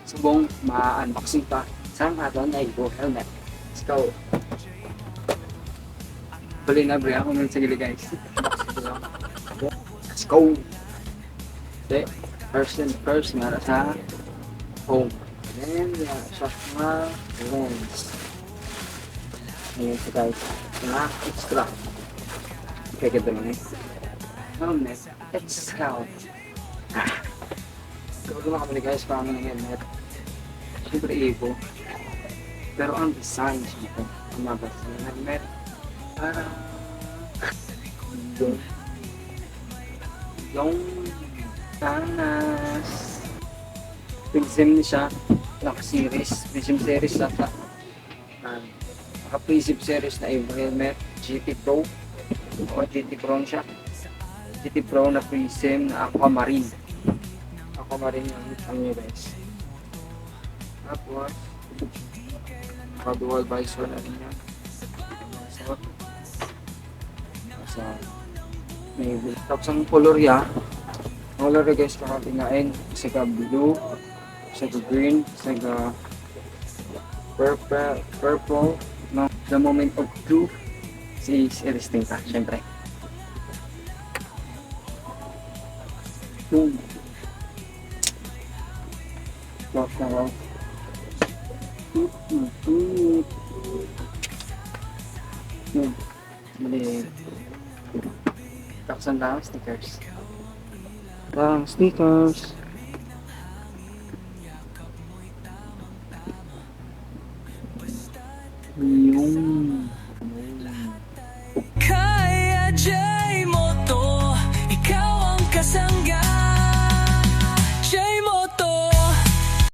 subong ma-unboxing pa sa aton na Igo helmet. Let's go! Bali na bro, ako nun sa gili guys. Unboxing ko lang. Let's go! Okay, first nga sa home. Then, shot mga lens. Ayan siya guys. Mga extra. Okay, ganda naman eh. Helmet, extra. Gawag naman kami guys, parang ng helmet. Siyempre Igo. Pero ang design siyempre, ang mabas ng helmet, parang yung tanas. Prism siya, naka-series, Prism series ata. Naka-Prism series na Igo helmet, GT Pro. O GT Pro siya. GT Pro na Prism na Aquamarine. Aquamarine yung nyo guys. Tapos, naka-dual visor na rin yan. So, tapos ang color ya, guys, kakatingin. Kasi ka blue, kasi ka green, kasi ka purple, no? The moment of truth is Eristinta, syempre. Boom. Close na ako. Mali. Taksan lang stickers. Stickers. Yung Kaya J Moto, ikaw ang kasangga.